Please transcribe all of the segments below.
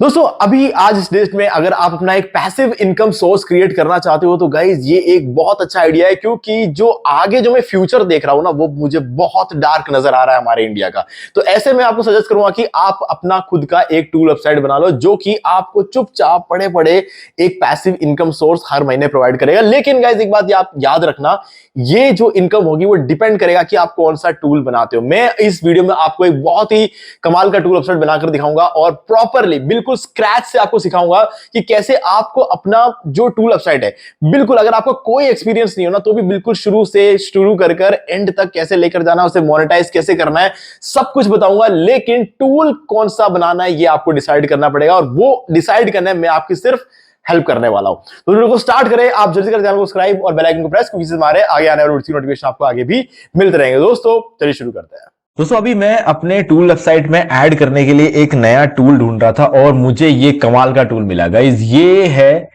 दोस्तों अभी आज इस डेट में अगर आप अपना एक पैसिव इनकम सोर्स क्रिएट करना चाहते हो तो गाइज ये एक बहुत अच्छा आइडिया है, क्योंकि जो आगे जो मैं फ्यूचर देख रहा हूं ना वो मुझे बहुत डार्क नजर आ रहा है हमारे इंडिया का। तो ऐसे में आपको सजेस्ट करूंगा कि आप अपना खुद का एक टूल वेबसाइट बना लो जो कि आपको चुपचाप पड़े पड़े एक पैसिव इनकम सोर्स हर महीने प्रोवाइड करेगा। लेकिन गाइज एक बात आप याद रखना, ये जो इनकम होगी वो डिपेंड करेगा कि आप कौन सा टूल बनाते हो। मैं इस वीडियो में आपको एक बहुत ही कमाल का टूल वेबसाइट बनाकर दिखाऊंगा और प्रॉपरली बिल्कुल स्क्रैच से आपको सिखाऊंगा कि कैसे आपको अपना जो टूल वेबसाइट है, बिल्कुल अगर आपको कोई एक्सपीरियंस नहीं हो ना तो भी बिल्कुल शुरू से शुरू कर एंड तक कैसे लेकर जाना, उसे मोनेटाइज कैसे करना है, सब कुछ बताऊंगा। लेकिन टूल कौन सा बनाना है ये आपको डिसाइड करना पड़ेगा और वो डिसाइड करना है मैं आपकी सिर्फ हेल्प करने वाला हूं। तो वीडियो को स्टार्ट करें, आप जल्दी कर चैनल को सब्सक्राइब और बेल आइकन को प्रेस, क्योंकि हमारे आगे आने वाले नोटिफिकेशन आपको आगे भी मिलते रहेंगे। दोस्तों चलिए शुरू करते हैं। दोस्तों अभी मैं अपने टूल वेबसाइट में ऐड करने के लिए एक नया टूल ढूंढ रहा था और मुझे ये कमाल का टूल मिला गाइस। ये है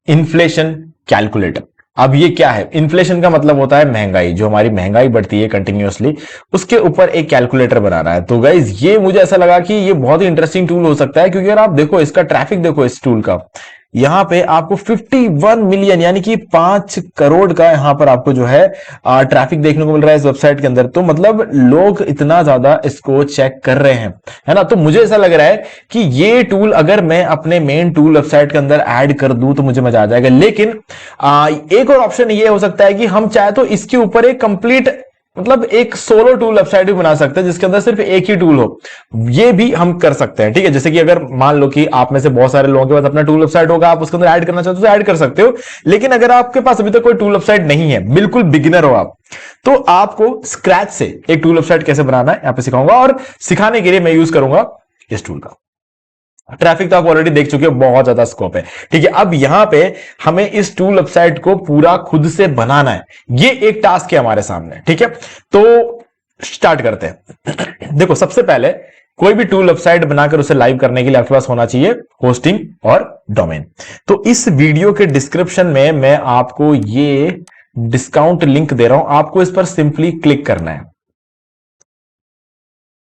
इन्फ्लेशन कैलकुलेटर। अब ये क्या है? इन्फ्लेशन का मतलब होता है महंगाई, जो हमारी महंगाई बढ़ती है कंटिन्यूअसली, उसके ऊपर एक कैलकुलेटर बना रहा है। तो गाइज ये मुझे ऐसा लगा कि ये बहुत ही इंटरेस्टिंग टूल हो सकता है, क्योंकि अगर आप देखो इसका ट्रैफिक, देखो इस टूल का, यहां पे आपको 51 मिलियन यानी कि 5 करोड़ का यहां पर आपको जो है ट्रैफिक देखने को मिल रहा है इस वेबसाइट के अंदर। तो मतलब लोग इतना ज्यादा इसको चेक कर रहे हैं, है ना। तो मुझे ऐसा लग रहा है कि ये टूल अगर मैं अपने मेन टूल वेबसाइट के अंदर ऐड कर दूं तो मुझे मजा आ जाएगा। लेकिन एक और ऑप्शन ये हो सकता है कि हम चाहे तो इसके ऊपर एक कंप्लीट, मतलब एक सोलो टूल वेबसाइट भी बना सकते हैं जिसके अंदर सिर्फ एक ही टूल हो। ये भी हम कर सकते हैं, ठीक है। जैसे कि अगर मान लो कि आप में से बहुत सारे लोगों के पास अपना टूल वेबसाइट होगा, आप उसके अंदर ऐड करना चाहते हो तो ऐड कर सकते हो। लेकिन अगर आपके पास अभी तक कोई टूल वेबसाइट नहीं है, बिल्कुल बिगिनर हो आप, तो आपको स्क्रैच से एक टूल वेबसाइट कैसे बनाना है यहां पे सिखाऊंगा। और सिखाने के लिए मैं यूज करूंगा इस टूल का। ट्रैफिक तो आप ऑलरेडी देख चुके हो, बहुत ज्यादा स्कोप है, ठीक है। अब यहां पे हमें इस टूल वेबसाइट को पूरा खुद से बनाना है, ये एक टास्क है हमारे सामने, ठीक है। तो स्टार्ट करते हैं। देखो सबसे पहले कोई भी टूल वेबसाइट बनाकर उसे लाइव करने के लिए आपके पास होना चाहिए होस्टिंग और डोमेन। तो इस वीडियो के डिस्क्रिप्शन में मैं आपको ये डिस्काउंट लिंक दे रहा हूं, आपको इस पर सिंपली क्लिक करना है।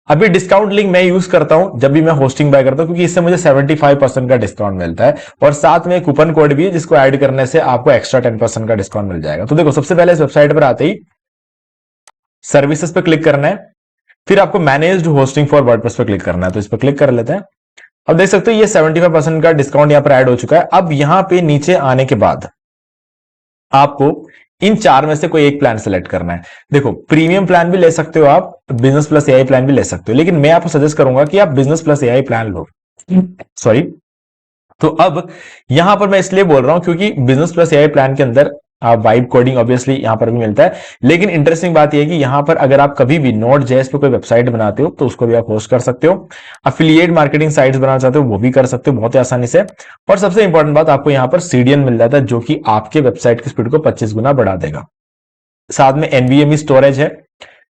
अभी डिस्काउंट लिंक मैं यूज करता हूं जब भी मैं होस्टिंग बाय करता हूं, क्योंकि इससे मुझे 75% का डिस्काउंट मिलता है और साथ में कूपन कोड भी है जिसको ऐड करने से आपको एक्स्ट्रा 10% का डिस्काउंट मिल जाएगा। तो देखो सबसे पहले इस वेबसाइट पर आते ही सर्विसेज पे क्लिक करना है, फिर आपको मैनेज्ड होस्टिंग फॉर वर्डप्रेस पे क्लिक करना है। तो इस पर क्लिक कर लेते हैं। अब देख सकते हो ये 75% का डिस्काउंट यहां पर ऐड हो चुका है। अब यहां पे नीचे आने के बाद आपको इन चार में से कोई एक प्लान सेलेक्ट करना है। देखो प्रीमियम प्लान भी ले सकते हो आप, बिजनेस प्लस एआई प्लान भी ले सकते हो, लेकिन मैं आपको सजेस्ट करूंगा कि आप बिजनेस प्लस एआई प्लान लो। सॉरी। तो अब यहां पर मैं इसलिए बोल रहा हूं क्योंकि बिजनेस प्लस एआई प्लान के अंदर वाइब कोडिंग ऑब्वियसली यहां पर भी मिलता है। लेकिन इंटरेस्टिंग बात यह है कि यहां पर अगर आप कभी भी नोट जेएस पे कोई वेबसाइट बनाते हो तो उसको भी आप होस्ट कर सकते हो। अफिलिएट मार्केटिंग साइट्स बनाना चाहते हो वो भी कर सकते हो बहुत ही आसानी से। और सबसे इंपॉर्टेंट बात, आपको यहां पर सीडीएन मिल जाता है जो कि आपके वेबसाइट की स्पीड को 25 गुना बढ़ा देगा। साथ में एनवीएमई स्टोरेज है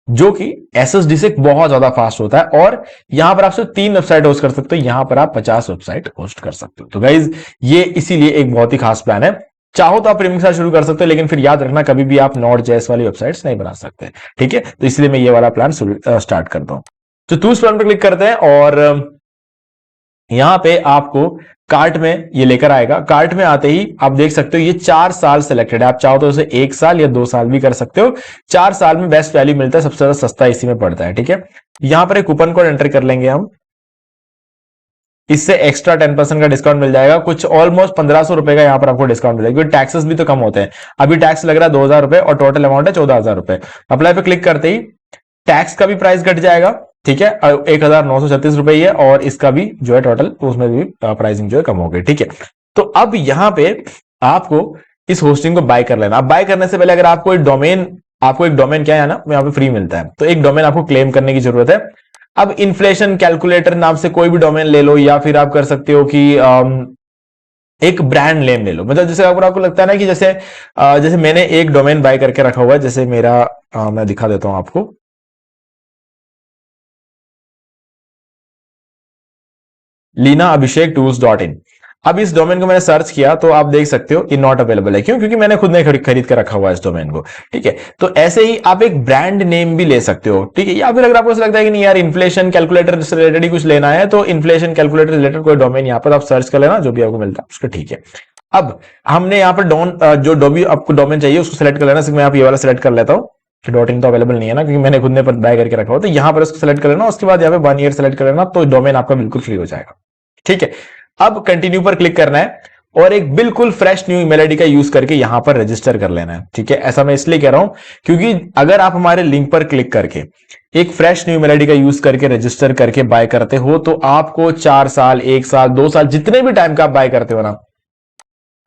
जो कि एसएसडी से बहुत ज्यादा फास्ट होता है। और यहां पर आप सिर्फ 3 वेबसाइट होस्ट कर सकते हो, यहां पर आप 50 वेबसाइट होस्ट कर सकते हो। तो गाइज ये इसीलिए एक बहुत ही खास प्लान है। चाहो तो आप प्रीमियम के साथ शुरू कर सकते हो, लेकिन फिर याद रखना कभी भी आप नोट जेएस वाली वेबसाइट्स नहीं बना सकते, ठीक है। तो इसलिए मैं ये वाला प्लान स्टार्ट करता हूं। तो टूल्स प्लान पर क्लिक करते हैं और यहां पे आपको कार्ट में ये लेकर आएगा। कार्ट में आते ही आप देख सकते हो ये 4 साल सिलेक्टेड है, आप चाहो तो उसे 1 साल या 2 साल भी कर सकते हो। 4 साल में बेस्ट वैल्यू मिलता है, सबसे ज्यादा सस्ता इसी में पड़ता है, ठीक है। यहां पर एक कूपन कोड एंटर कर लेंगे हम, इससे एक्स्ट्रा 10% का डिस्काउंट मिल जाएगा। कुछ ऑलमोस्ट 1500 रुपए का यहां पर आपको डिस्काउंट मिलेगा, क्योंकि टैक्सेस भी तो कम होते हैं। अभी टैक्स लग रहा है 2000 रुपए और टोटल अमाउंट है 14,000 रुपए। अप्लाई पे क्लिक करते ही टैक्स का भी प्राइस घट जाएगा, ठीक है। 1936 रुपए ही है और इसका भी जो है टोटल, तो उसमें भी प्राइसिंग जो है कम हो गई, ठीक है। तो अब यहां पे आपको इस होस्टिंग को बाय कर लेना। अब बाय करने से पहले अगर आपको एक डोमेन क्या है ना, यहाँ पे फ्री मिलता है, तो एक डोमेन आपको क्लेम करने की जरूरत है। अब इन्फ्लेशन कैलकुलेटर नाम से कोई भी डोमेन ले लो, या फिर आप कर सकते हो कि एक ब्रांड नेम ले लो। मतलब जैसे अगर आपको लगता है ना कि जैसे मैंने एक डोमेन बाय करके रखा हुआ है, जैसे मेरा मैं दिखा देता हूं आपको, लीना अभिषेक टूल्स .in। अब इस डोमेन को मैंने सर्च किया तो आप देख सकते हो कि नॉट अवेलेबल है। क्यों? क्योंकि मैंने खुद ने खरीद कर रखा हुआ है इस डोमेन को। ठीक है, तो ऐसे ही आप एक ब्रांड नेम भी ले सकते हो। ठीक है, या फिर अगर आपको ऐसा लगता है कि नहीं यार इन्फ्लेशन कैलकुलेटर से रिलेटेड ही कुछ लेना है, तो इन्फ्लेशन कैलकुलेटर रिलेटेड कोई डोमेन यहाँ पर आप सर्च कर लेना, जो भी आपको मिलता है उसका। ठीक है, अब हमने यहाँ पर जो डोबी आपको डोमेन चाहिए उसको सेलेक्ट कर लेना। मैं आप ये वाला सेलेक्ट कर लेता हूँ कि डॉट इन तो अवेलेबल नहीं है ना, क्योंकि मैंने खुद ने बाय करके रखा हो। तो यहाँ पर इसको सेलेक्ट कर लेना, उसके बाद यहाँ पे 1 ईयर सेलेक्ट कर लेना, तो डोमेन आपका बिल्कुल फ्री हो जाएगा। ठीक है, अब कंटिन्यू पर क्लिक करना है और एक बिल्कुल फ्रेश न्यू ईमेल आईडी का यूज करके यहां पर रजिस्टर कर लेना है। ठीक है, ऐसा मैं इसलिए कह रहा हूं क्योंकि अगर आप हमारे लिंक पर क्लिक करके एक फ्रेश न्यू ईमेल आईडी का यूज करके रजिस्टर करके बाय करते हो, तो आपको 4 साल, 1 साल, 2 साल, जितने भी टाइम का आप बाय करते हो ना,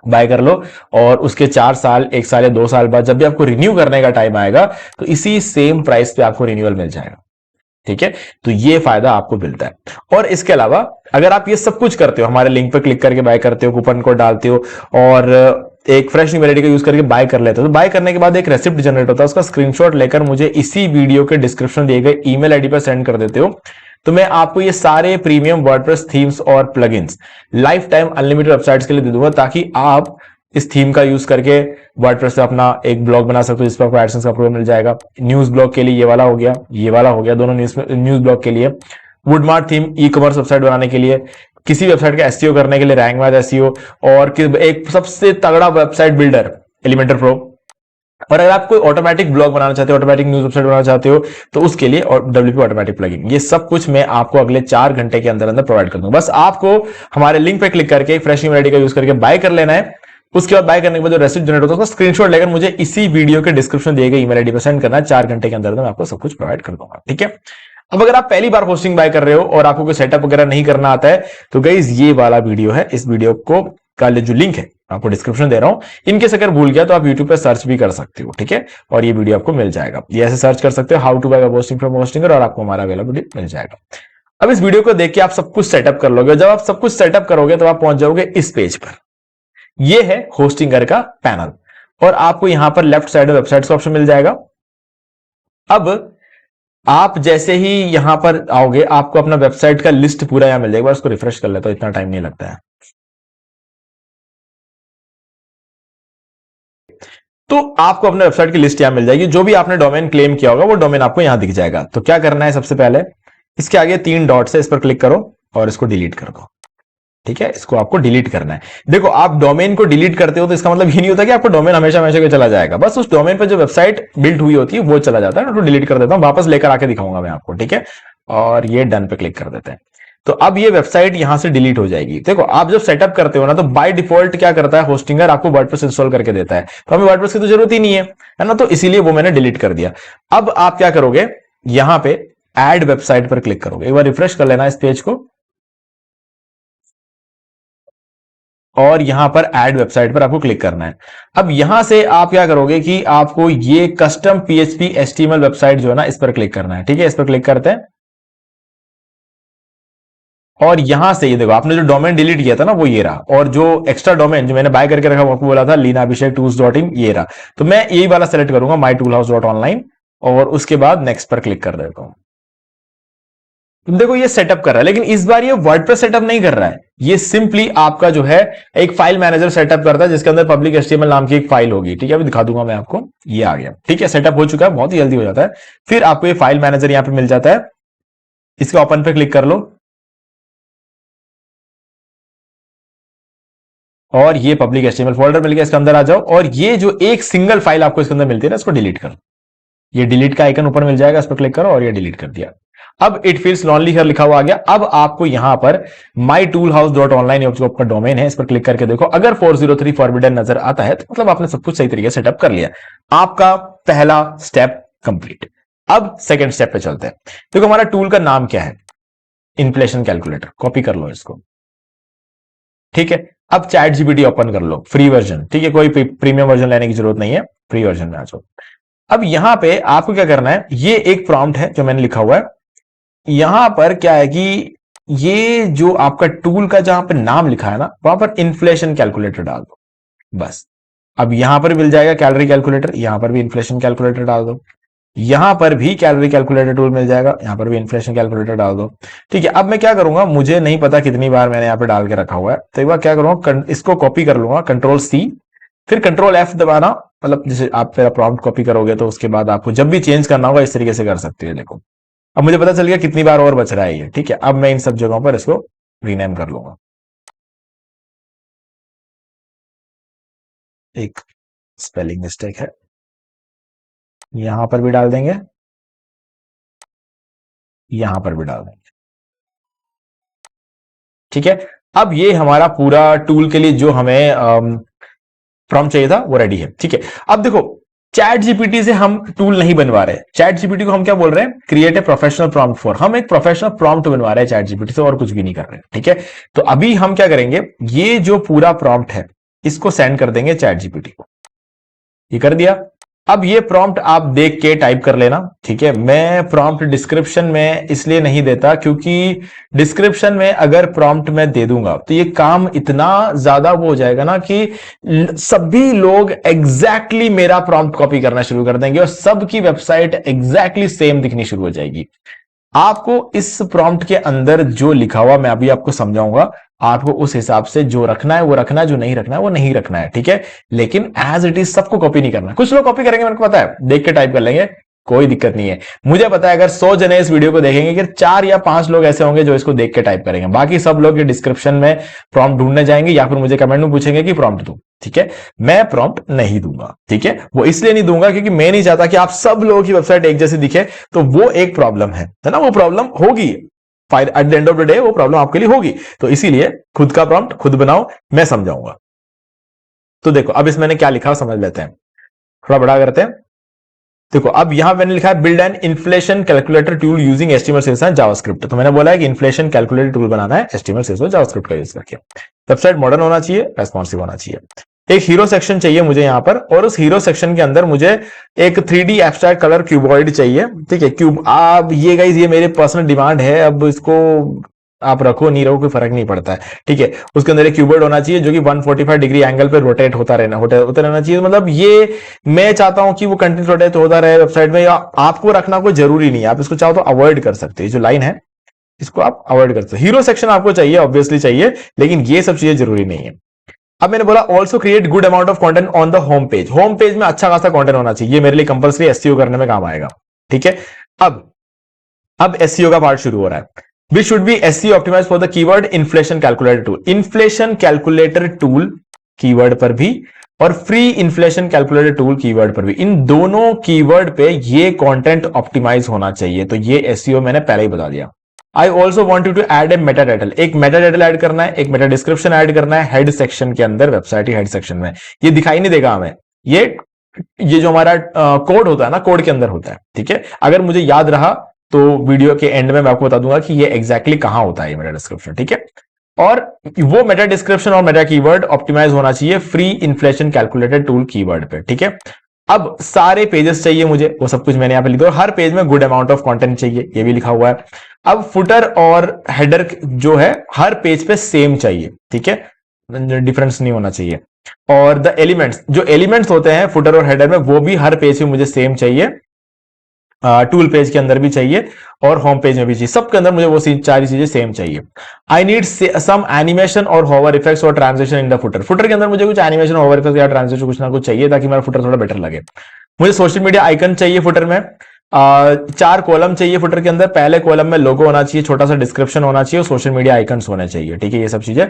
बाय कर लो। और उसके 4 साल, 1 साल या 2 साल बाद जब भी आपको रिन्यू करने का टाइम आएगा, तो इसी सेम प्राइस पे आपको रिन्यूअल मिल जाएगा। ठीक है, तो ये फायदा आपको मिलता है। और इसके अलावा अगर आप ये सब कुछ करते हो, हमारे लिंक पर क्लिक करके बाय करते हो, कूपन कोड डालते हो और एक फ्रेश न्यू आईडी का यूज करके बाय कर लेते हो, तो बाय करने के बाद एक रेसिप्ट जनरेट होता है, उसका स्क्रीनशॉट लेकर मुझे इसी वीडियो के डिस्क्रिप्शन दिए गए ईमेल आईडी पर सेंड कर देते हो, तो मैं आपको ये सारे प्रीमियम वर्डप्रेस थीम्स और plugins life time unlimited websites के लिए दे दूंगा, ताकि आप इस थीम का यूज करके वर्डप्रेस पे अपना एक ब्लॉग बना सकते हो, जिस पर आपको एडसेंस का अप्रूवल मिल जाएगा। न्यूज ब्लॉग के लिए ये वाला हो गया, ये वाला हो गया, दोनों न्यूज ब्लॉग के लिए। वुडमार्ट थीम ई कॉमर्स वेबसाइट बनाने के लिए, किसी वेबसाइट का एसईओ करने के लिए रैंक मैथ एसईओ, और एक सबसे तगड़ा वेबसाइट बिल्डर एलिमेंटर प्रो। और अगर आप कोई ऑटोमेटिक ब्लॉग बनाना चाहते हो, ऑटोमेटिक न्यूज वेबसाइट बनाना चाहते हो, तो उसके लिए डब्ल्यूपी ऑटोमेटिक प्लगइन, ये सब कुछ मैं आपको अगले 4 घंटे के अंदर अंदर प्रोवाइड कर दूंगा। बस आपको हमारे लिंक पे क्लिक करके एक फ्रेश ईमेल आईडी का यूज करके बाय कर लेना है। उसके बाद बाय करने के बाद जो रेसिप्ट जनरेट होता है उसका स्क्रीनशॉट लेकर मुझे इसी वीडियो के डिस्क्रिप्शन दिए गए ईमेल आईडी पर सेंड करना है। 4 घंटे के अंदर मैं आपको सब कुछ प्रोवाइड कर दूंगा। ठीक है, अब अगर आप पहली बार होस्टिंग बाय कर रहे हो और आपको कोई सेटअप वगैरह नहीं करना आता है, तो गाइस ये वाला वीडियो है, इस वीडियो को का जो लिंक है आपको डिस्क्रिप्शन दे रहा हूं, इनकेस अगर भूल गया तो आप यूट्यूब पे सर्च भी कर सकते हो। ठीक है, और ये वीडियो आपको मिल जाएगा, ये ऐसे सर्च कर सकते हो how to buy web hosting from Hostinger, और आपको हमारा अवेलेबल वीडियो मिल जाएगा। अब इस वीडियो को देख के आप सब कुछ सेटअप कर लोगे। जब आप सब कुछ सेटअप करोगे तो आप पहुंच जाओगे इस पेज पर। ये है होस्टिंगर का पैनल, और आपको यहां पर लेफ्ट साइड में वेबसाइट्स का ऑप्शन मिल जाएगा। अब आप जैसे ही यहां पर आओगे, आपको अपना वेबसाइट का लिस्ट पूरा यहां मिल जाएगा। उसको रिफ्रेश कर लेता हूं, इतना टाइम नहीं लगता है। तो आपको अपने वेबसाइट की लिस्ट यहां मिल जाएगी। जो भी आपने डोमेन क्लेम किया होगा वो डोमेन आपको यहां दिख जाएगा। तो क्या करना है, सबसे पहले इसके आगे 3 डॉट्स है, इस पर क्लिक करो और इसको डिलीट कर दो। ठीक है, इसको आपको डिलीट करना है। देखो, आप डोमेन को डिलीट करते हो तो इसका मतलब ये नहीं होता कि आपको डोमेन हमेशा हमेशा के चला जाएगा। बस उस डोमेन पर जो वेबसाइट बिल्ड हुई होती है वो चला जाता है। तो डिलीट कर देता हूं, वापस लेकर आके दिखाऊंगा मैं आपको। ठीक है, और ये डन पे क्लिक कर देते हैं। तो अब ये वेबसाइट यहां से डिलीट हो जाएगी। देखो, आप जब सेटअप करते हो ना, तो बाय डिफॉल्ट क्या करता है होस्टिंगर, आपको वर्डप्रेस इंस्टॉल करके देता है। तो हमें वर्डप्रेस की तो जरूरत ही नहीं है ना, तो इसीलिए वो मैंने डिलीट कर दिया। अब आप क्या करोगे, यहां पे ऐड वेबसाइट पर क्लिक करोगे। एक बार रिफ्रेश कर लेना इस पेज को, और यहां पर ऐड वेबसाइट पर आपको क्लिक करना है। अब यहां से आप क्या करोगे कि आपको ये कस्टम पीएचपी एचटीएमएल वेबसाइट जो है ना, इस पर क्लिक करना है। ठीक है, इस पर क्लिक करते हैं, और यहां से ये देखो, आपने जो डोमेन डिलीट किया था ना वो ये रहा, और जो एक्स्ट्रा डोमेन जो मैंने बाय करके रखा वो आपको बोला था leanaabhishek.tools.in, ये रहा। तो मैं यही वाला सेलेक्ट करूंगा mytoolhouse.online, और उसके बाद नेक्स्ट पर क्लिक कर देता हूं। तुम देखो ये सेटअप कर रहा है, लेकिन इस बार ये वर्डप्रेस सेटअप नहीं कर रहा है। ये सिंपली आपका जो है एक फाइल मैनेजर सेटअप करता है, जिसके अंदर पब्लिक एचटीएमएल नाम की एक फाइल होगी। ठीक है, अभी दिखा दूंगा मैं आपको, ये आ गया। ठीक है, सेटअप हो चुका है, बहुत ही जल्दी हो जाता है। फिर आपको ये फाइल मैनेजर यहां पे मिल जाता है, इसके ओपन पे क्लिक कर लो, और ये पब्लिक एचटीएमएल फोल्डर मिल गया, इसके अंदर आ जाओ। और ये जो एक सिंगल फाइल आपको इसके अंदर मिलती है ना, इसको डिलीट करो। ये डिलीट का आइकन ऊपर मिल जाएगा, इस पर क्लिक करो और ये डिलीट कर दिया। अब इट फील्स लॉनली हियर लिखा हुआ आ गया। अब आपको यहां पर mytoolhouse.online जो आपका डोमेन है, इस पर क्लिक करके देखो। अगर 403 फॉरबिडन नजर आता है तो मतलब आपने सब कुछ सही तरीके से सेटअप कर लिया। आपका पहला स्टेप कंप्लीट। अब सेकंड स्टेप पे चलते हैं। देखो, हमारा टूल का नाम क्या है, इन्फ्लेशन कैलकुलेटर। कॉपी कर लो इसको। ठीक है, अब चैट जीपीटी ओपन कर लो, फ्री वर्जन। ठीक है, कोई प्रीमियम वर्जन लेने की जरूरत नहीं है, फ्री वर्जन में आ जाओ। अब यहां पे आपको क्या करना है, ये एक प्रॉम्प्ट है जो मैंने लिखा हुआ है। यहां पर क्या है कि ये जो आपका टूल का जहां पर नाम लिखा है ना, वहां पर इन्फ्लेशन कैलकुलेटर डाल दो बस। अब यहां पर मिल जाएगा कैलोरी कैलकुलेटर, यहां पर भी इन्फ्लेशन कैलकुलेटर डाल दो। यहां पर भी कैलोरी कैलकुलेटर टूल मिल जाएगा, यहां पर भी इन्फ्लेशन कैलकुलेटर डाल दो। ठीक है, अब मैं क्या करूंगा, मुझे नहीं पता कितनी बार मैंने यहाँ पे डाल के रखा हुआ है, तो एक बार क्या करूंगा, इसको कॉपी कर लूंगा, कंट्रोल सी, फिर कंट्रोल एफ दबाना, मतलब जैसे आप मेरा प्रॉम्प्ट कॉपी करोगे तो उसके बाद आपको जब भी चेंज करना होगा इस तरीके से कर सकते हो। देखो अब मुझे पता चल गया कितनी बार और बच रहा है ये। ठीक है, अब मैं इन सब जगहों पर इसको रीनेम कर लूंगा। एक स्पेलिंग मिस्टेक है, यहां पर भी डाल देंगे, यहां पर भी डाल देंगे। ठीक है, अब ये हमारा पूरा टूल के लिए जो हमें प्रॉम्प्ट चाहिए था वो रेडी है। ठीक है, अब देखो चैट जीपीटी से हम टूल नहीं बनवा रहे, चैट जीपीटी को हम क्या बोल रहे हैं, create a professional prompt for, हम एक प्रोफेशनल प्रॉम्प्ट बनवा रहे हैं चैट जीपीटी से, और कुछ भी नहीं कर रहे। ठीक है, तो अभी हम क्या करेंगे, ये जो पूरा प्रॉम्प्ट है इसको सेंड कर देंगे चैट जीपीटी को। ये कर दिया। अब ये प्रॉम्प्ट आप देख के टाइप कर लेना। ठीक है, मैं प्रॉम्प्ट डिस्क्रिप्शन में इसलिए नहीं देता क्योंकि डिस्क्रिप्शन में अगर प्रॉम्प्ट मैं दे दूंगा तो ये काम इतना ज्यादा वो हो जाएगा ना कि सभी लोग एग्जैक्टली मेरा प्रॉम्प्ट कॉपी करना शुरू कर देंगे और सबकी वेबसाइट एग्जैक्टली सेम दिखनी शुरू हो जाएगी। आपको इस प्रॉम्प्ट के अंदर जो लिखा हुआ मैं अभी आपको समझाऊंगा, आपको उस हिसाब से जो रखना है वो रखना है, जो नहीं रखना है वो नहीं रखना है। ठीक है, लेकिन एज इट इज सबको कॉपी नहीं करना। कुछ लोग कॉपी करेंगे, मेरे को पता है, देख के टाइप कर लेंगे, कोई दिक्कत नहीं है। मुझे पता है अगर 100 जने इस वीडियो को देखेंगे कि 4 या 5 लोग ऐसे होंगे जो इसको देख के टाइप करेंगे, बाकी सब लोग ये डिस्क्रिप्शन में प्रॉम्प्ट ढूंढने जाएंगे या फिर मुझे कमेंट में पूछेंगे कि प्रॉम्प्ट दो। ठीक है, मैं प्रॉम्प्ट नहीं दूंगा। ठीक है, वो इसलिए नहीं दूंगा क्योंकि मैं नहीं चाहता कि आप सब लोगों की वेबसाइट एक जैसी दिखे, तो वो एक प्रॉब्लम है ना, वो प्रॉब्लम होगी at the end of the day, वो प्रॉब्लम आपके लिए होगी। तो इसीलिए खुद का प्रॉम्प्ट खुद बनाओ, मैं समझाऊंगा। तो देखो अब इसमें मैंने क्या लिखा समझ लेते हैं, थोड़ा बड़ा करते हैं। देखो अब यहां मैंने लिखा है build an inflation calculator tool using HTML CSS and JavaScript. तो मैंने बोला है कि इन्फ्लेशन कैलकुलेटर टूल बनाना है एचटीएमएल सीएसएस और जावास्क्रिप्ट का यूज करके। वेबसाइट मॉडर्न होना चाहिए, रेस्पॉन्सिव होना चाहिए। एक हीरो सेक्शन चाहिए मुझे यहां पर, और उस हीरो सेक्शन के अंदर मुझे एक 3D एब्स्ट्रैक्ट कलर क्यूबॉइड चाहिए। ठीक है, क्यूब, अब ये गाइस ये मेरे पर्सनल डिमांड है, अब इसको आप रखो नहीं रखो कोई फर्क नहीं पड़ता है। ठीक है, उसके अंदर एक क्यूबॉइड होना चाहिए जो कि 145 डिग्री एंगल पे रोटेट होता रहना चाहिए। मतलब ये मैं चाहता हूं कि वो कंटेंट रोटेट होता रहे वेबसाइट में, या आपको रखना कोई जरूरी नहीं है, आप इसको चाहो तो अवॉइड कर सकते हैं। जो लाइन है इसको आप अवॉइड कर सकते हैं। हीरो सेक्शन आपको चाहिए, ऑब्वियसली चाहिए, लेकिन ये सब चीजें जरूरी नहीं है। अब मैंने बोला also create good amount of content on the home page. Home page में अच्छा खासा कंटेंट होना चाहिए, ये मेरे लिए कंपलसरी एसईओ करने में काम आएगा। ठीक है, अब एसईओ का पार्ट शुरू हो रहा है। Which should be SEO optimized for the keyword inflation calculator tool. Inflation calculator tool keyword पर भी और free inflation calculator tool keyword पर भी, इन दोनों कीवर्ड पे ये कंटेंट ऑप्टिमाइज होना चाहिए। तो ये एसईओ मैंने पहले ही बता दिया। I also want you to add a meta title, एक मेटा टाइटल ऐड करना है, एक मेटा डिस्क्रिप्शन ऐड करना है हेड सेक्शन के अंदर, वेबसाइट हेड सेक्शन में। ये दिखाई नहीं देगा हमें, ये जो हमारा कोड होता है ना, कोड के अंदर होता है। ठीक है, अगर मुझे याद रहा तो वीडियो के एंड में मैं आपको बता दूंगा कि ये एग्जैक्टली कहां होता है ये मेटा डिस्क्रिप्शन। ठीक है, और वो मेटा डिस्क्रिप्शन और मेटा कीवर्ड ऑप्टिमाइज होना चाहिए free inflation calculator tool keyword पे। ठीक है, अब सारे पेजेस चाहिए मुझे, वो सब कुछ मैंने यहां पे लिखा, हर पेज में गुड अमाउंट ऑफ कंटेंट चाहिए, ये भी लिखा हुआ है। अब फुटर और हेडर जो है हर पेज पे सेम चाहिए। ठीक है, डिफरेंस नहीं होना चाहिए। और द एलिमेंट्स, जो एलिमेंट्स होते हैं फुटर और हेडर में, वो भी हर पेज पे मुझे सेम चाहिए, टूल पेज के अंदर भी चाहिए और होम पेज में भी चाहिए, सबके अंदर मुझे वो सारी चीजें सेम चाहिए। आई नीड सम एनिमेशन और होवर इफेक्ट्स और transition in the footer. Footer के अंदर मुझे कुछ एनिमेशन, होवर इफेक्ट या ट्रांजिशन कुछ ना कुछ चाहिए ताकि मेरा फुटर थोड़ा बेटर लगे। मुझे सोशल मीडिया आइकन चाहिए फुटर में, 4 कॉलम चाहिए फुटर के अंदर। पहले कॉलम में लोगो होना चाहिए, छोटा सा डिस्क्रिप्शन होना चाहिए और सोशल मीडिया आइकन्स होने चाहिए। ठीक है, ये सब चीजें।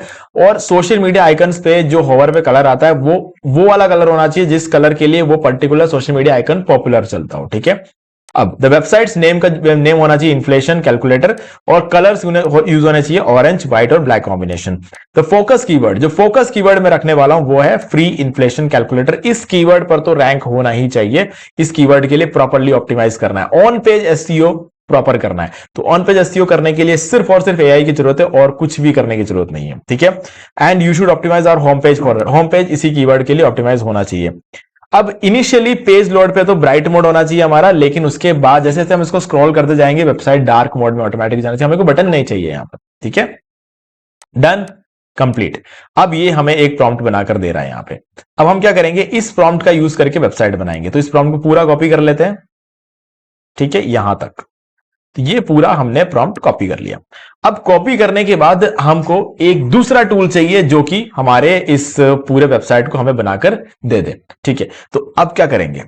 और सोशल मीडिया आइकन्स पे जो होवर पे कलर आता है वो वाला कलर होना चाहिए जिस कलर के लिए वो particular social media icon popular चलता हो। ठीक है, अब द वेबसाइट्स नेम का नेम होना चाहिए इन्फ्लेशन कैलकुलेटर और कलर्स यूज होने चाहिए ऑरेंज, व्हाइट और black combination. The focus keyword, जो फोकस कीवर्ड में रखने वाला हूं वो है फ्री इन्फ्लेशन कैलकुलेटर। इस कीवर्ड पर तो रैंक होना ही चाहिए, इस कीवर्ड के लिए प्रॉपर्ली ऑप्टिमाइज करना है, ऑन पेज एसईओ प्रॉपर करना है। तो ऑन पेज एसईओ करने के लिए सिर्फ और सिर्फ एआई की जरूरत है और कुछ भी करने की जरूरत नहीं है। ठीक है, and you should optimize our home page for, home page इसी कीवर्ड के लिए ऑप्टिमाइज होना चाहिए। अब इनिशियली पेज लोड पे तो ब्राइट मोड होना चाहिए हमारा, लेकिन उसके बाद जैसे जैसे हम इसको स्क्रॉल करते जाएंगे वेबसाइट डार्क मोड में ऑटोमेटिक जाना चाहिए, हमें कोई बटन नहीं चाहिए यहां पर। ठीक है, डन, कंप्लीट। अब ये हमें एक प्रॉम्प्ट बनाकर दे रहा है यहां पे। अब हम क्या करेंगे, इस प्रॉम्प्ट का यूज करके वेबसाइट बनाएंगे। तो इस प्रॉम्प्ट को पूरा कॉपी कर लेते हैं, ठीक है, यहां तक। तो ये पूरा हमने प्रॉम्प्ट कॉपी कर लिया। अब कॉपी करने के बाद हमको एक दूसरा टूल चाहिए जो कि हमारे इस पूरे वेबसाइट को हमें बनाकर दे दे। ठीक है, तो अब क्या करेंगे,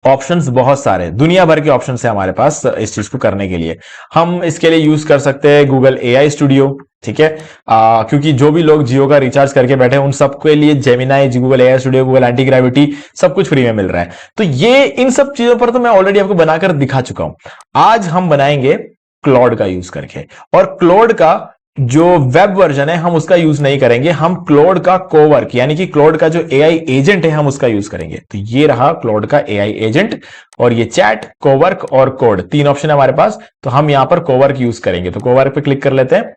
ऑप्शंस बहुत सारे, दुनिया भर के ऑप्शंस है हमारे पास इस चीज को करने के लिए। हम इसके लिए यूज कर सकते हैं गूगल एआई स्टूडियो। ठीक है, क्योंकि जो भी लोग जियो का रिचार्ज करके बैठे हैं उन सबके लिए Gemini, Google AI studio, Google anti gravity सब कुछ फ्री में मिल रहा है। तो ये इन सब चीजों पर तो मैं ऑलरेडी आपको बनाकर दिखा चुका हूं। आज हम बनाएंगे क्लॉड का यूज करके, और क्लॉड का जो वेब वर्जन है हम उसका यूज नहीं करेंगे, हम क्लॉड का कोवर्क यानी कि क्लॉड का जो एआई एजेंट है हम उसका यूज करेंगे। तो ये रहा क्लॉड का एआई एजेंट, और ये चैट, कोवर्क और कोड, तीन ऑप्शन है हमारे पास। तो हम यहां पर कोवर्क यूज करेंगे, तो कोवर्क पे क्लिक कर लेते हैं।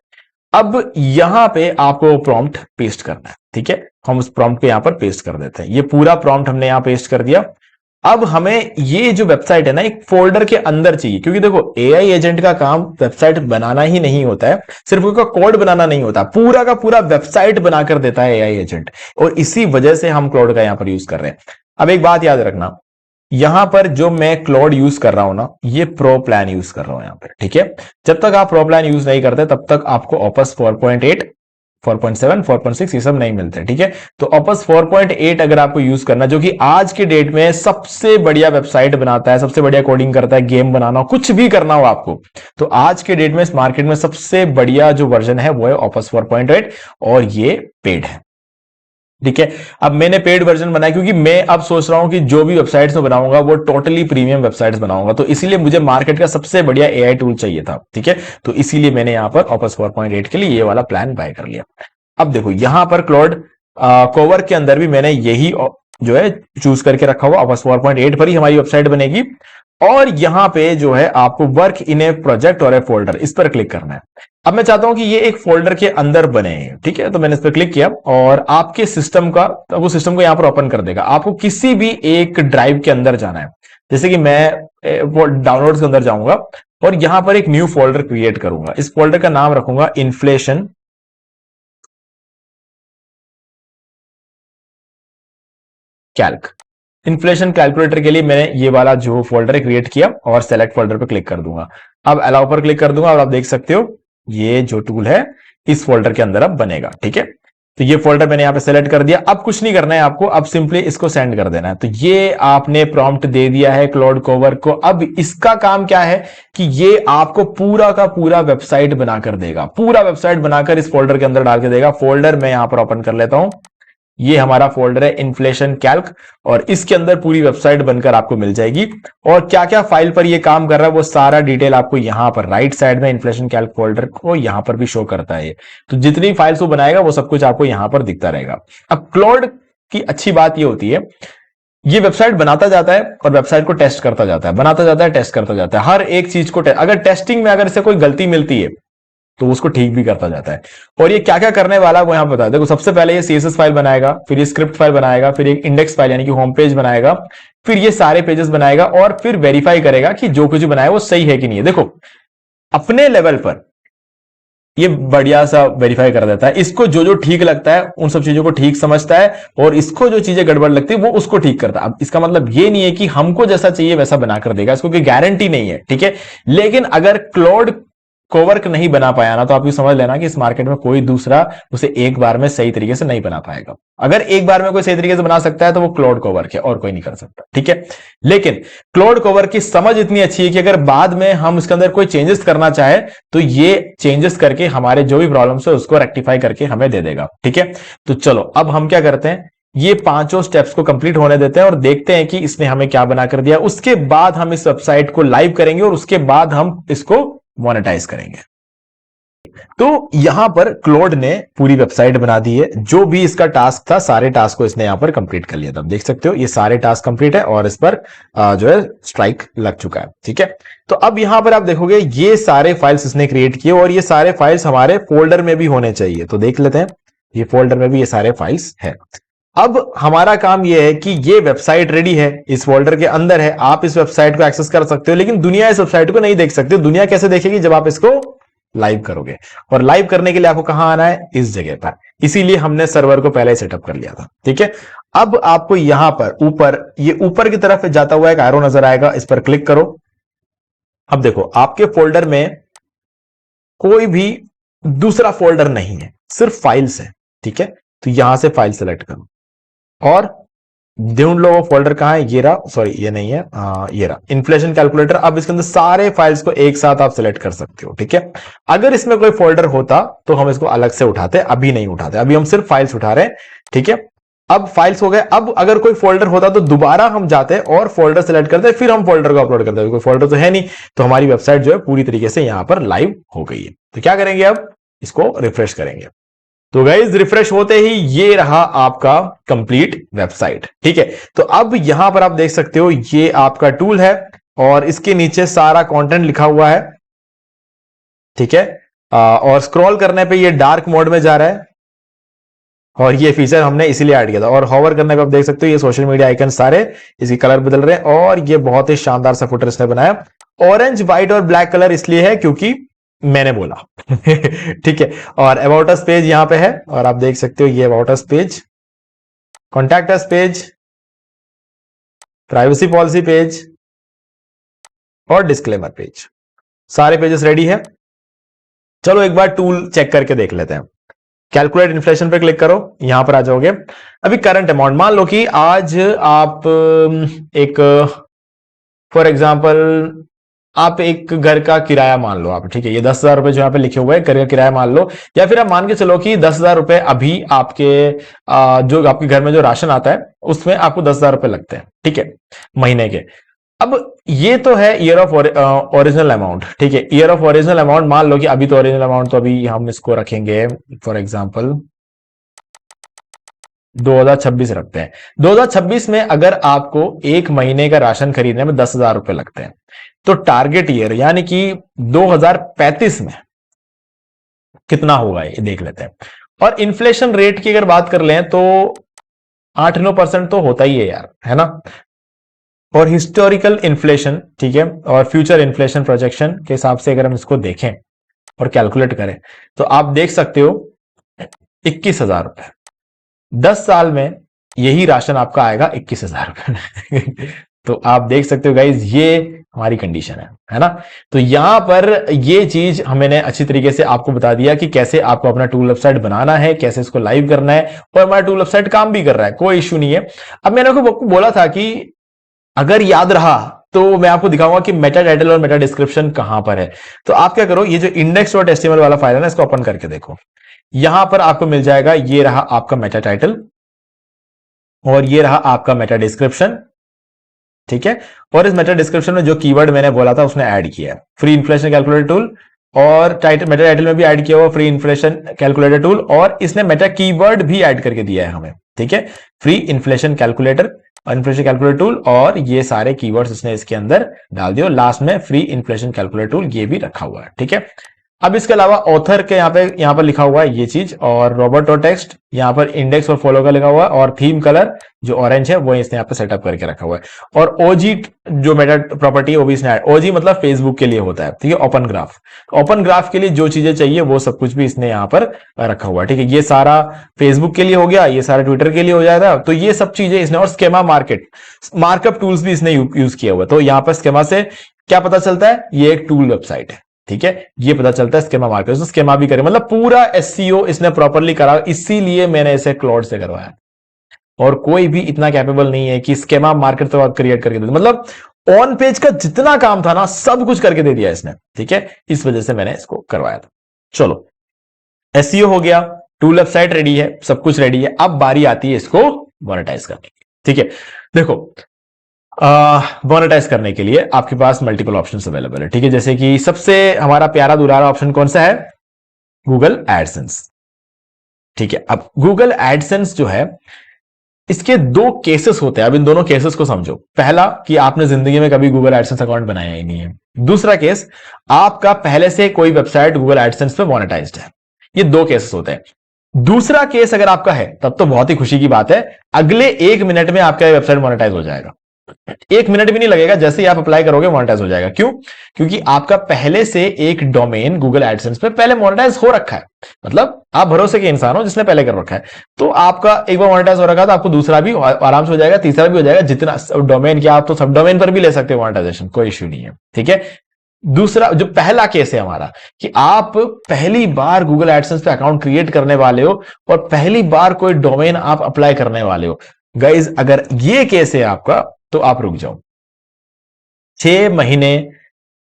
अब यहां पे आपको प्रॉम्प्ट पेस्ट करना है। ठीक है, हम उस प्रॉम्प्ट को यहां पर पेस्ट कर देते हैं। ये पूरा प्रॉम्प्ट हमने यहां पेस्ट कर दिया। अब हमें ये जो वेबसाइट है ना एक फोल्डर के अंदर चाहिए, क्योंकि देखो एआई एजेंट का काम वेबसाइट बनाना ही नहीं होता है, सिर्फ उसका कोड बनाना नहीं होता, पूरा का पूरा वेबसाइट बनाकर देता है एआई एजेंट, और इसी वजह से हम क्लाउड का यहां पर यूज कर रहे हैं। अब एक बात याद रखना, यहां पर जो मैं क्लाउड यूज कर रहा हूं ना, ये प्रो प्लान यूज कर रहा हूं यहां पर। ठीक है, जब तक आप प्रो प्लान यूज नहीं करते तब तक आपको ऑपस 4.8, 4.7, 4.6 ये सब नहीं मिलते। ठीक है, तो ऑपस 4.8 अगर आपको यूज करना, जो कि आज के डेट में सबसे बढ़िया वेबसाइट बनाता है, सबसे बढ़िया कोडिंग करता है, गेम बनाना हो, कुछ भी करना हो आपको, तो आज के डेट में इस मार्केट में सबसे बढ़िया जो वर्जन है वो है ऑपस 4.8, और ये पेड है। ठीक है, अब मैंने पेड वर्जन बनाया क्योंकि मैं अब सोच रहा हूं कि जो भी वेबसाइट्स में बनाऊंगा वो टोटली प्रीमियम वेबसाइट्स बनाऊंगा, तो इसीलिए मुझे मार्केट का सबसे बढ़िया एआई टूल चाहिए था। ठीक है, तो इसीलिए मैंने यहां पर ऑपस 4.8 के लिए ये वाला प्लान बाय कर लिया। अब देखो यहां पर क्लॉड कोवर के अंदर भी मैंने यही जो है चूज करके रखा हुआ, ऑपस 4.8 पर ही हमारी वेबसाइट बनेगी। और यहां पे जो है आपको वर्क इन ए प्रोजेक्ट और ए फोल्डर, इस पर क्लिक करना है। अब मैं चाहता हूं कि ये एक फोल्डर के अंदर बने। ठीक है, तो मैंने इस पर क्लिक किया और आपके सिस्टम का, तो वो सिस्टम को यहां पर ओपन कर देगा। आपको किसी भी एक ड्राइव के अंदर जाना है, जैसे कि मैं वो डाउनलोड्स के अंदर जाऊंगा और यहां पर एक न्यू फोल्डर क्रिएट करूंगा। इस फोल्डर का नाम रखूंगा इन्फ्लेशन कैल्क। इन्फ्लेशन कैलकुलेटर के लिए मैंने ये वाला जो फोल्डर क्रिएट किया और सेलेक्ट फोल्डर पर क्लिक कर दूंगा। अब अलाउ पर क्लिक कर दूंगा और आप देख सकते हो ये जो टूल है इस फोल्डर के अंदर अब बनेगा। ठीक है, तो ये फोल्डर मैंने यहां पे सेलेक्ट कर दिया। अब कुछ नहीं करना है आपको, अब सिंपली इसको सेंड कर देना है। तो ये आपने प्रॉम्प्ट दे दिया है क्लाउड कोवर्क को। अब इसका काम क्या है कि ये आपको पूरा का पूरा वेबसाइट बनाकर देगा, पूरा वेबसाइट बनाकर इस फोल्डर के अंदर डाल के देगा। फोल्डर मैं यहां पर ओपन कर लेता हूं, ये हमारा फोल्डर है इन्फ्लेशन कैल्क, और इसके अंदर पूरी वेबसाइट बनकर आपको मिल जाएगी। और क्या क्या फाइल पर ये काम कर रहा है वो सारा डिटेल आपको यहां पर राइट साइड में इन्फ्लेशन कैल्क फोल्डर को यहां पर भी शो करता है। तो जितनी फाइल्स वो बनाएगा वो सब कुछ आपको यहां पर दिखता रहेगा। अब क्लाउड की अच्छी बात ये होती है, ये वेबसाइट बनाता जाता है और वेबसाइट को टेस्ट करता जाता है, बनाता जाता है, टेस्ट करता जाता है, हर एक चीज को अगर टेस्टिंग में अगर इसे कोई गलती मिलती है तो उसको ठीक भी करता जाता है। और ये क्या क्या करने वाला है वो यहां बता, देखो सबसे पहले ये सीएसएस फाइल बनाएगा, फिर ये स्क्रिप्ट फाइल बनाएगा, फिर एक इंडेक्स फाइल यानी कि होम पेज बनाएगा, फिर ये सारे पेजेस बनाएगा और फिर वेरीफाई करेगा कि जो कुछ बनाया वो सही है कि नहीं है। देखो अपने लेवल पर ये बढ़िया सा वेरीफाई कर देता है, इसको जो जो ठीक लगता है उन सब चीजों को ठीक समझता है, और इसको जो चीजें गड़बड़ लगती है वो उसको ठीक करता है। अब इसका मतलब ये नहीं है कि हमको जैसा चाहिए वैसा बनाकर देगा, इसको कोई गारंटी नहीं है। ठीक है, लेकिन अगर क्लाउड कोवर्क नहीं बना पाया ना, तो आप ये समझ लेना कि इस मार्केट में कोई दूसरा उसे एक बार में सही तरीके से नहीं बना पाएगा। अगर एक बार में कोई सही तरीके से बना सकता है तो वो क्लाउड कोवर्क है, और कोई नहीं कर सकता। ठीक है, लेकिन क्लाउड कोवर्क की समझ इतनी अच्छी है कि अगर बाद में हम इसके अंदर कोई चेंजेस करना चाहे तो ये चेंजेस करके हमारे जो भी प्रॉब्लम्स है उसको रेक्टिफाई करके हमें दे देगा। ठीक है, तो चलो अब हम क्या करते हैं, ये पांचों स्टेप्स को कंप्लीट होने देते हैं और देखते हैं कि इसने हमें क्या बना कर दिया। उसके बाद हम इस वेबसाइट को लाइव करेंगे और उसके बाद हम इसको मोनेटाइज करेंगे। तो यहां पर क्लाउड ने पूरी वेबसाइट बना दी है, जो भी इसका टास्क था सारे टास्क को इसने यहां पर कंप्लीट कर लिया था। आप देख सकते हो ये सारे टास्क कंप्लीट है और इस पर जो है स्ट्राइक लग चुका है। ठीक है, तो अब यहां पर आप देखोगे ये सारे फाइल्स इसने क्रिएट किए और ये सारे फाइल्स हमारे फोल्डर में भी होने चाहिए। तो देख लेते हैं, ये फोल्डर में भी ये सारे फाइल्स है। अब हमारा काम यह है कि ये वेबसाइट रेडी है, इस फोल्डर के अंदर है, आप इस वेबसाइट को एक्सेस कर सकते हो, लेकिन दुनिया इस वेबसाइट को नहीं देख सकते। दुनिया कैसे देखेगी, जब आप इसको लाइव करोगे। और लाइव करने के लिए आपको कहां आना है, इस जगह पर, इसीलिए हमने सर्वर को पहले सेटअप कर लिया था। ठीक है, अब आपको यहां पर ऊपर, ये ऊपर की तरफ जाता हुआ एक एरो नजर आएगा, इस पर क्लिक करो। अब देखो आपके फोल्डर में कोई भी दूसरा फोल्डर नहीं है, सिर्फ फाइल्स है। ठीक है, तो यहां से फाइल सेलेक्ट करो और ढूंढ लो वो फोल्डर कहां है। ये रहा, सॉरी ये नहीं है, ये रहा इन्फ्लेशन कैलकुलेटर। अब इसके अंदर सारे फाइल्स को एक साथ आप सिलेक्ट कर सकते हो। ठीक है, अगर इसमें कोई फोल्डर होता तो हम इसको अलग से उठाते, अभी नहीं उठाते, अभी हम सिर्फ फाइल्स उठा रहे हैं। ठीक है, अब फाइल्स हो गए। अब अगर कोई फोल्डर होता तो दोबारा हम जाते और फोल्डर सेलेक्ट करते, फिर हम फोल्डर को अपलोड करते। कोई फोल्डर तो है नहीं, तो हमारी वेबसाइट जो है पूरी तरीके से यहां पर लाइव हो गई है। तो क्या करेंगे, अब इसको रिफ्रेश करेंगे। तो गाइज रिफ्रेश होते ही ये रहा आपका कंप्लीट वेबसाइट। ठीक है, तो अब यहां पर आप देख सकते हो ये आपका टूल है और इसके नीचे सारा कंटेंट लिखा हुआ है। ठीक है, और स्क्रॉल करने पे ये डार्क मोड में जा रहा है और ये फीचर हमने इसीलिए ऐड किया था। और हॉवर करने पे आप देख सकते हो ये सोशल मीडिया आइकन सारे इसकी कलर बदल रहे हैं और ये बहुत ही शानदार सा फुटर इसने बनाया। ऑरेंज, व्हाइट और ब्लैक कलर इसलिए है क्योंकि मैंने बोला। ठीक है, और अबाउट अस पेज यहां पे है और आप देख सकते हो ये about us page, contact us page, privacy policy page और डिस्क्लेमर पेज, सारे पेजेस रेडी है। चलो एक बार टूल चेक करके देख लेते हैं। कैलकुलेट इन्फ्लेशन पे क्लिक करो, यहां पर आ जाओगे। अभी करंट अमाउंट मान लो कि आज आप एक फॉर एग्जांपल आप एक घर का किराया मान लो आप। ठीक है, ये 10,000 रुपए जो यहाँ पे लिखे हुए हैं घर का किराया मान लो, या फिर आप मान के चलो कि 10,000 रुपए अभी आपके जो आपके घर में जो राशन आता है उसमें आपको 10,000 रुपए लगते हैं। ठीक है, महीने के। अब ये तो है ईयर ऑफ ओरिजिनल अमाउंट। ठीक है, ईयर ऑफ ओरिजिनल अमाउंट मान लो कि अभी तो ओरिजिनल अमाउंट तो अभी हम इसको रखेंगे फॉर एग्जांपल 2026 रखते हैं। 2026 में अगर आपको एक महीने का राशन खरीदने में 10,000 रुपए लगते हैं तो टारगेट ईयर यानी कि 2035 में कितना होगा ये देख लेते हैं। और इन्फ्लेशन रेट की अगर बात कर लें तो 8-9% तो होता ही है यार, है ना। और हिस्टोरिकल इन्फ्लेशन, ठीक है, और फ्यूचर इन्फ्लेशन प्रोजेक्शन के हिसाब से अगर हम इसको देखें और कैलकुलेट करें तो आप देख सकते हो 21,000 रुपए 10 साल में यही राशन आपका आएगा 21,000 रुपए। तो आप देख सकते हो गाइज ये हमारी कंडीशन है ना। तो यहां पर ये चीज हमने अच्छी तरीके से आपको बता दिया कि कैसे आपको अपना टूल वेबसाइट बनाना है, कैसे इसको लाइव करना है, और हमारा टूल वेबसाइट काम भी कर रहा है, कोई इश्यू नहीं है। अब मैंने आपको बोला था कि अगर याद रहा तो मैं आपको दिखाऊंगा कि मेटा टाइटल और मेटा डिस्क्रिप्शन कहां पर है। तो आप क्या करो, ये जो index.html वाला फाइल है ना, इसको ओपन करके देखो। यहां पर आपको मिल जाएगा, ये रहा आपका मेटा टाइटल और ये रहा आपका मेटा डिस्क्रिप्शन। ठीक है, और इस मेटा डिस्क्रिप्शन में जो कीवर्ड मैंने बोला था उसने ऐड किया है, फ्री इन्फ्लेशन कैलकुलेटर टूल, और टाइटल मेटा टाइटल में भी ऐड किया हुआ फ्री इन्फ्लेशन कैलकुलेटर टूल, और इसने मेटा कीवर्ड भी ऐड करके दिया है हमें। ठीक है, free inflation calculator, inflation calculator tool, और ये सारे कीवर्ड्स इसने इसके अंदर डाल दिए। लास्ट में फ्री इन्फ्लेशन कैलकुलेटर टूल ये भी रखा हुआ है। ठीक है, अब इसके अलावा ऑथर के यहां पर लिखा हुआ है ये चीज, और रॉबर्ट और टेक्स्ट यहां पर इंडेक्स और फॉलो का लिखा हुआ है, और थीम कलर जो ऑरेंज है वो इसने यहां पर सेटअप करके रखा हुआ है। और ओजी जो मेटा प्रॉपर्टी है वो भी इसने, ओजी मतलब फेसबुक के लिए होता है। ठीक है, ओपन ग्राफ, ओपन ग्राफ के लिए जो चीजें चाहिए वो सब कुछ भी इसने यहां पर रखा हुआ है। ठीक है, ये सारा फेसबुक के लिए हो गया, ये सारा ट्विटर के लिए हो जाएगा। तो ये सब चीजें इसने, और स्केमा मार्केट मार्कअप टूल्स भी इसने यूज किया हुआ है। तो यहां पर स्केमा से क्या पता चलता है, ये एक टूल वेबसाइट है। ठीक है, ये पता चलता है स्केमा मार्केट, तो स्केमा भी करे, मतलब पूरा एसईओ इसने प्रॉपर्ली करा, इसीलिए मैंने इसे क्लाउड से करवाया। और कोई भी इतना कैपेबल नहीं है कि स्केमा मार्केट तो क्रिएट करके दे, मतलब ऑन पेज का जितना काम था ना सब कुछ करके दे दिया इसने। ठीक है, इस वजह से मैंने इसको करवाया था। चलो, एसईओ हो गया, टूल वेबसाइट रेडी है, सब कुछ रेडी है। अब बारी आती है इसको मोनेटाइज करने की। ठीक है, देखो मोनेटाइज करने के लिए आपके पास मल्टीपल ऑप्शंस अवेलेबल है। ठीक है, जैसे कि सबसे हमारा प्यारा दुलारा ऑप्शन कौन सा है, गूगल एडसेंस। ठीक है, अब गूगल एडसेंस जो है इसके दो केसेस होते हैं। अब इन दोनों केसेस को समझो। पहला कि आपने जिंदगी में कभी गूगल एडसेंस अकाउंट बनाया ही नहीं है। दूसरा केस, आपका पहले से कोई वेबसाइट गूगल एडसेंस पे मोनेटाइज्ड है। ये दो केसेस होते हैं। दूसरा केस अगर आपका है तब तो बहुत ही खुशी की बात है, अगले 1 मिनट में आपका वेबसाइट मोनेटाइज हो जाएगा। 1 मिनट भी नहीं लगेगा, जैसे ही आप अप्लाई करोगे मोनेटाइज हो जाएगा। क्यों? क्योंकि आपका पहले से एक डोमेन गूगल एडसेंस पे पहले मोनेटाइज हो रखा है। मतलब आप भरोसे के इंसान हो जिसने पहले कर रखा है, तो आपका एक बार मोनेटाइज हो रखा है तो आपको दूसरा भी आराम से हो जाएगा, तीसरा भी हो जाएगा। जितना डोमेन क्या, आप तो सब डोमेन पर भी ले सकते हो मोनेटाइजेशन, कोई इश्यू नहीं है। ठीक है, दूसरा जो पहला केस है हमारा कि आप पहली बार गूगल एडसेंस पे अकाउंट क्रिएट करने वाले हो और पहली बार कोई डोमेन आप अप्लाई करने वाले हो। गाइज अगर ये केस है आपका तो आप रुक जाओ। 6 महीने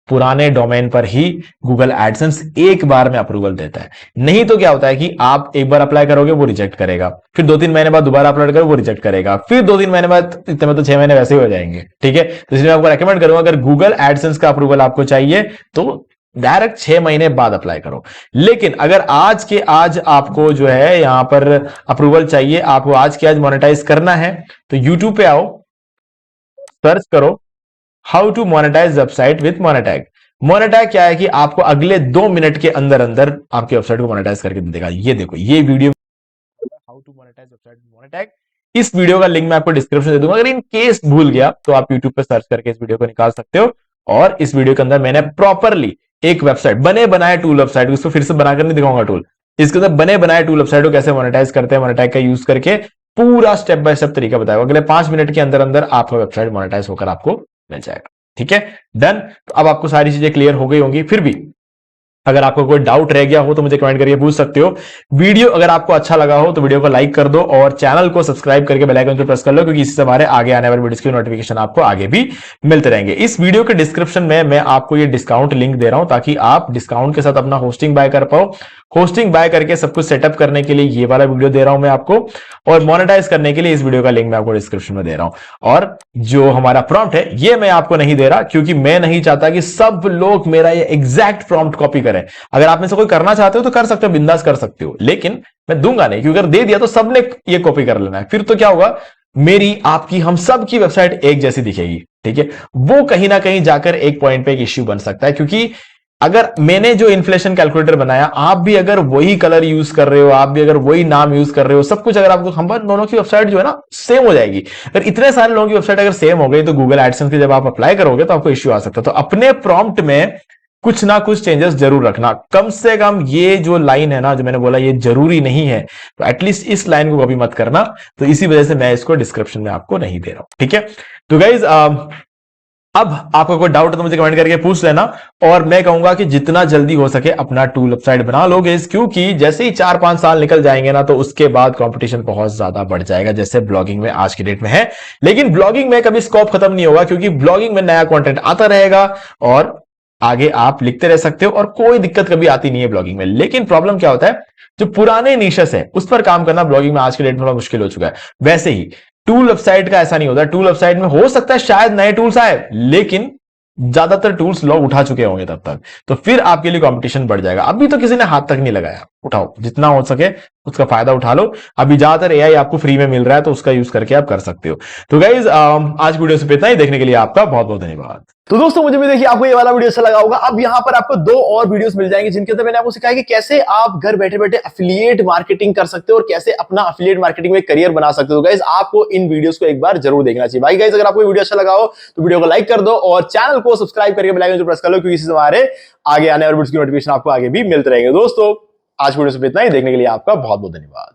पुराने डोमेन पर ही गूगल एडसेंस एक बार में अप्रूवल देता है। नहीं तो क्या होता है कि आप एक बार अप्लाई करोगे वो रिजेक्ट करेगा, फिर 2-3 महीने बाद दोबारा अप्लाई करोगे वो रिजेक्ट करेगा, फिर 2-3 महीने बाद, इतने में तो 6 महीने वैसे ही हो जाएंगे। ठीक है, तो इसलिए मैं आपको रेकमेंड करूंगा अगर गूगल एडसेंस का अप्रूवल आपको चाहिए तो डायरेक्ट 6 महीने बाद अप्लाई करो। लेकिन अगर आज के आज आपको जो है यहां पर अप्रूवल चाहिए, आपको आज के आज मोनेटाइज करना है, तो यूट्यूब पे आओ, सर्च करो how to monetize website with Monetag. Monetag क्या है कि आपको अगले 2 मिनट के अंदर अंदर आपकी वेबसाइट को मोनेटाइज करके दे देगा। ये देखो ये video how to monetize website with Monetag, इस वीडियो का लिंक मैं आपको डिस्क्रिप्शन दे दूंगा। अगर इन केस भूल गया तो आप यूट्यूब पे सर्च करके इस वीडियो को निकाल सकते हो। और इस वीडियो के अंदर मैंने प्रॉपरली एक वेबसाइट, बने बनाए टूल वेबसाइट, उसको फिर से बनाकर नहीं दिखाऊंगा टूल, इसके अंदर बने बनाए टूल वेबसाइट को कैसे मोनेटाइज करते हैं, मोनेटैग का यूज करके पूरा स्टेप बाय स्टेप तरीका बताया। अगले 5 मिनट के अंदर अंदर आपका वेबसाइट मोनेटाइज होकर आपको मिल जाएगा। ठीक है, डन। तो अब आपको सारी चीजें क्लियर हो गई होंगी। फिर भी अगर आपको कोई डाउट रह गया हो तो मुझे कमेंट करके पूछ सकते हो। वीडियो अगर आपको अच्छा लगा हो तो वीडियो को लाइक कर दो और चैनल को सब्सक्राइब करके बेल आइकन को प्रेस कर लो, क्योंकि इससे हमारे आगे आने वाले वीडियोस की नोटिफिकेशन आपको आगे भी मिलते रहेंगे। इस वीडियो के डिस्क्रिप्शन में मैं आपको ये डिस्काउंट लिंक दे रहा हूं ताकि आप डिस्काउंट के साथ अपना होस्टिंग बाय कर पाओ। होस्टिंग बाय करके सब कुछ सेटअप करने के लिए ये वाला वीडियो दे रहा हूं मैं आपको, और मोनेटाइज करने के लिए इस वीडियो का लिंक मैं आपको डिस्क्रिप्शन में दे रहा हूं। और जो हमारा प्रॉम्प्ट है ये मैं आपको नहीं दे रहा, क्योंकि मैं नहीं चाहता कि सब लोग मेरा ये एग्जैक्ट प्रॉम्प्ट कॉपी करें। अगर आप में से कोई करना चाहते हो तो कर सकते हो, बिंदास कर सकते हो, लेकिन मैं दूंगा नहीं, क्योंकि अगर दे दिया तो सबने ये कॉपी कर लेना है। फिर तो क्या होगा, मेरी आपकी हम सब की वेबसाइट एक जैसी दिखेगी। ठीक है, वो कहीं ना कहीं जाकर एक पॉइंट पे एक इश्यू बन सकता है, क्योंकि अगर मैंने जो इन्फ्लेशन कैलकुलेटर बनाया, आप भी अगर वही कलर यूज कर रहे हो, आप भी अगर वही नाम यूज कर रहे हो, सब कुछ अगर आपको, हम दोनों की वेबसाइट जो है ना सेम हो जाएगी। अगर इतने सारे लोगों की वेबसाइट अगर सेम हो गई तो गूगल एडसेंस की जब आप अप्लाई करोगे तो आपको इश्यू आ सकता है। तो अपने प्रॉम्प्ट में कुछ ना कुछ चेंजेस जरूर रखना। कम से कम ये जो लाइन है ना, जो मैंने बोला ये जरूरी नहीं है, तो एटलीस्ट इस लाइन को कॉपी मत करना। तो इसी वजह से मैं इसको डिस्क्रिप्शन में आपको नहीं दे रहा हूं। ठीक है, तो गाइज अब आपको कोई डाउट है तो मुझे कमेंट करके पूछ लेना, और मैं कहूंगा कि जितना जल्दी हो सके अपना टूल वेबसाइट बना लोगे, क्योंकि जैसे ही 4-5 साल निकल जाएंगे ना तो उसके बाद कंपटीशन बहुत ज्यादा बढ़ जाएगा, जैसे ब्लॉगिंग में आज की डेट में है। लेकिन ब्लॉगिंग में कभी स्कोप खत्म नहीं होगा, क्योंकि ब्लॉगिंग में नया कंटेंट आता रहेगा और आगे आप लिखते रह सकते हो और कोई दिक्कत कभी आती नहीं है ब्लॉगिंग में। लेकिन प्रॉब्लम क्या होता है, जो पुराने निशेस है उस पर काम करना ब्लॉगिंग में आज के डेट में थोड़ा मुश्किल हो चुका है। वैसे ही टूल वेबसाइट का ऐसा नहीं होता। टूल वेबसाइट में हो सकता है शायद नए टूल्स आए, लेकिन ज्यादातर टूल्स लोग उठा चुके होंगे तब तक, तो फिर आपके लिए कंपटीशन बढ़ जाएगा। अभी तो किसी ने हाथ तक नहीं लगाया, उठाओ जितना हो सके उसका फायदा उठा लो। अभी ज्यादातर एआई आपको फ्री में मिल रहा है तो उसका यूज करके आप कर सकते हो। तो गाइज आज वीडियो से इतना ही, देखने के लिए आपका बहुत बहुत धन्यवाद। तो दोस्तों मुझे भी देखिए आपको ये वाला वीडियो अच्छा लगा होगा। अब यहाँ पर आपको 2 और वीडियोस मिल जाएंगे जिनके अंदर मैंने आपको सिखाया कि कैसे आप घर बैठे बैठे एफिलिएट मार्केटिंग कर सकते हो और कैसे अपना एफिलिएट मार्केटिंग में करियर बना सकते हो। गाइस आपको इन वीडियोस को एक बार जरूर देखना चाहिए। भाई गाइस अगर आपको वीडियो अच्छा लगा हो तो वीडियो को लाइक कर दो और चैनल को सब्सक्राइब करके बेल आइकन को प्रेस कर लो, क्योंकि इससे हमारे आगे आने वाले वीडियोस की नोटिफिकेशन आपको आगे भी मिलते रहेंगे। दोस्तों आज वीडियो से इतना ही, देखने के लिए आपका बहुत बहुत धन्यवाद।